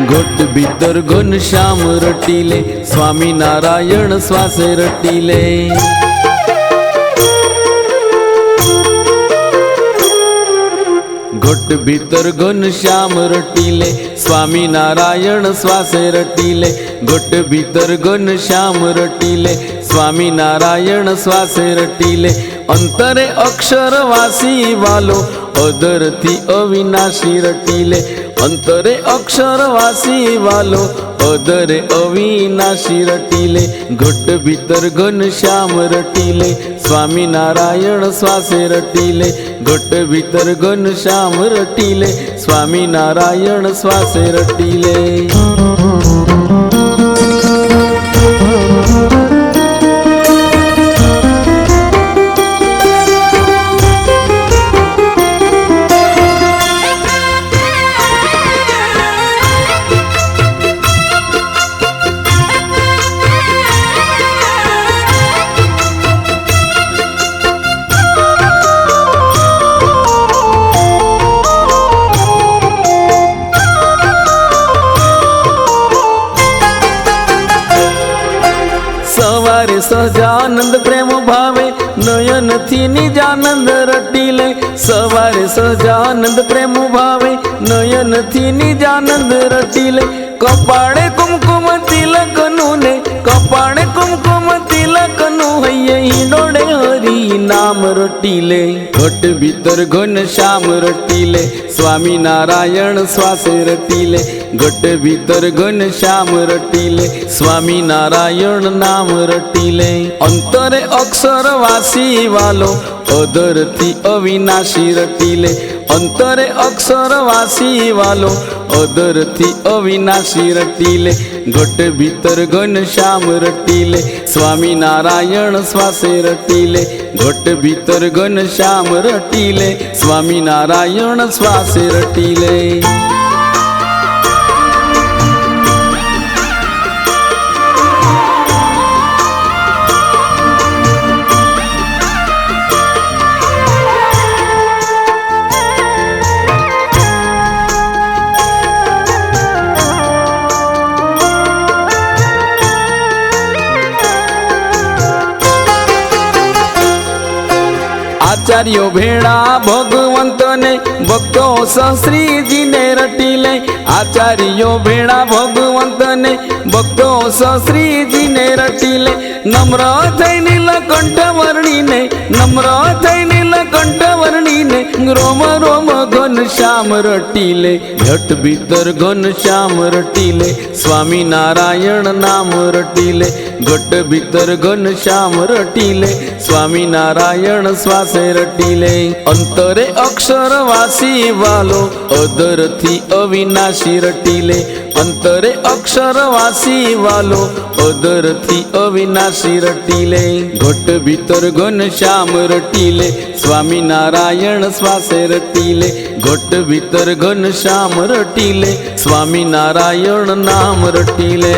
घोट भीतर घनश्याम रटीले स्वामी नारायण श्वासे रटीले। घोट भीतर घनश्याम रटीले स्वामी नारायण श्वासे रटीले। घोट भीतर घनश्याम रटीले स्वामी नारायण श्वासे रटीले। अंतरे अक्षर वासी वालो अदर थी अविनाशी रटीले। अंतरे अक्षर वासी वालो अदरे अविनाशी रटीले। घट भीतर घनश्याम रटीले स्वामी नारायण श्वासे रटीले। घट भीतर घनश्याम रटीले स्वामी नारायण श्वासे रटीले। सवारे सहजानंद प्रेम भावे नयन थी निजानंद रटीले। सवारे सहजानंद प्रेम भावे नयन थी निजानंद रटीले। कपाळे कुमकुम तिलक नूने कपाळे कुमकुम तिलक नु हिंडोळे हरी नाम रटीले। घट भीतर घनश्याम रटीले स्वामी नारायण श्वासे रटीले। घट भीतर घनश्याम रटीले स्वामी नारायण नाम रटीले। अंतरे अक्षर वासी वालो अदर थी अविनाशी रटीले। अंतरे अक्षर वासी वालो अदर थी अविनाशी रटीले। घट भीतर घनश्याम रटीले स्वामी नारायण श्वासे रटीले। घट भीतर घनश्याम रटीले स्वामी नारायण श्वासे रटीले। आचार्यो भेड़ा भगवंत ने भक्तो श्री जी ने रटीले। आचार्यो भेड़ा भगवंत ने भक्तो श्री जी ने रटीले। नम्र थई नीलकंठ वर्णी ने नम्र थई नीलकंठ वर्णी ने रोम रोम घनश्याम रटीले। घट भीतर घनश्याम रटीले स्वामी नारायण नाम रटीले। घट भीतर घनश्याम रटीले स्वामी नारायण श्वासे रटीले। अंतरे अक्षर वासी वालो अदर थी अविनाशी रटीले। अंतरे अक्षर वासी वालो अदर थी अविनाशी रटीले। घट भीतर घनश्याम रटीले स्वामी नारायण श्वासे रटीले। घट भीतर घनश्याम रटीले स्वामी नारायण नाम रटीले।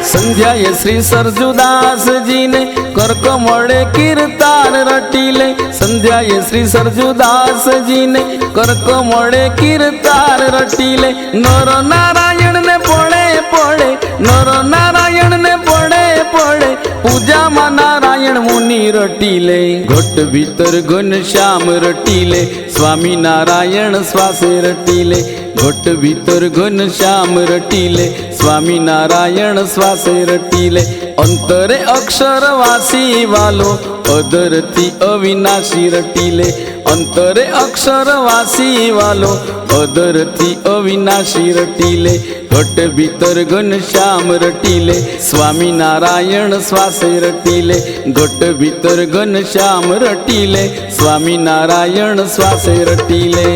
संध्याए श्री सरजुदास जी ने करकमळे कीर्तान रटीले। संध्याए श्री सरजुदास जी ने करकमळे कीर्तान रटीले। नर नारायण ने पड़े पड़े नर नारायण ने पड़े पड़े पूजा मा नारायण मुनि रटीले। घट भीतर घनश्याम रटीले स्वामी नारायण श्वासे रटीले। घट भीतर घनश्याम रटिले स्वामी नारायण श्वासे रटिले अंतरे अक्षर वासी वालो अदरती अविनाशी रटिले अंतरे अक्षर वासी वालो अदरती अविनाशी रटिले घट भीतर घनश्याम रटिले स्वामी नारायण श्वासे रटिले घट भीतर घनश्याम रटिले स्वामी नारायण श्वासे रटिले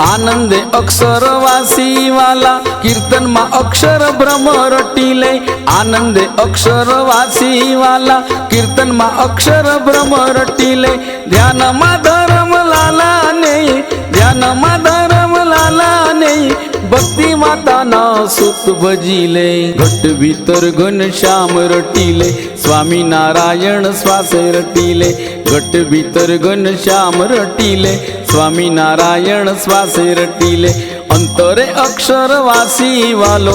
आनंदे अक्षर वासी वाला कीर्तन मा अक्षर ब्रह्म रटिले आनंदे अक्षर वासी वाला कीर्तन मा अक्षर ब्रह्म रटिले ध्यान मा धर्म लाला ने ध्यान मा धर्म लाला ने भक्ति माता ना सुख भजिले घट भीतर घनश्याम रटिले स्वामी नारायण श्वासे रटिले घट भीतर घनश्याम रटिले स्वामी नारायण श्वासे रटिले अंतरे अक्षर वासी वालो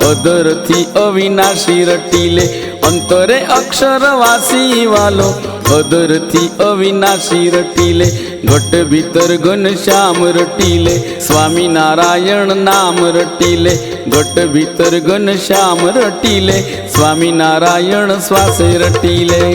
अदरथी अविनाशी रटिले अंतरे अक्षर वासी वालो अदरथी अविनाशी रटिले घट भीतर घनश्याम रटिले स्वामी नारायण नाम रटिले घट भीतर घनश्याम रटिले स्वामी नारायण श्वासे रटिले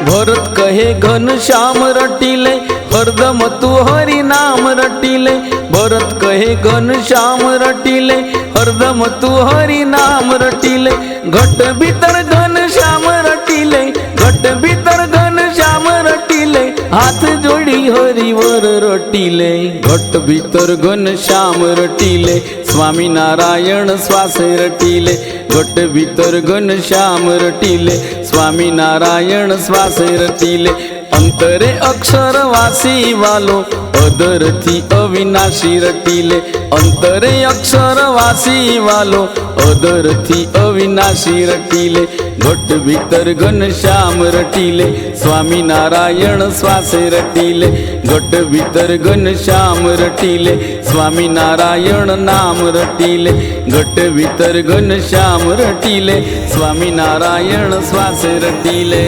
भरत कहे घनश्याम रटिले हरदम तू हरि नाम रटिले भरत कहे घनश्याम रटिले हरदम तू हरि नाम रटिले घट भीतर घनश्याम रटिले घट भीतर घनश्याम रटिले हाथ जोड़ी हरिवर रटिले घट भीतर घनश्याम रटिले स्वामी नारायण श्वासे रटिले घट भीतर घनश्याम रटिले स्वामी नारायण श्वासे रटिले अंतरे अक्षर वासी वालो अदरथी अविनाशी रटिले अंतरे अक्षर वासी वालो अदरथी अविनाशी रटिले घट भीतर घनश्याम रटिले स्वामी नारायण श्वासे रटिले घट भीतर घनश्याम रटिले स्वामी नारायण नाम रटिले घट भीतर घनश्याम रटिले स्वामी नारायण श्वासे रटिले।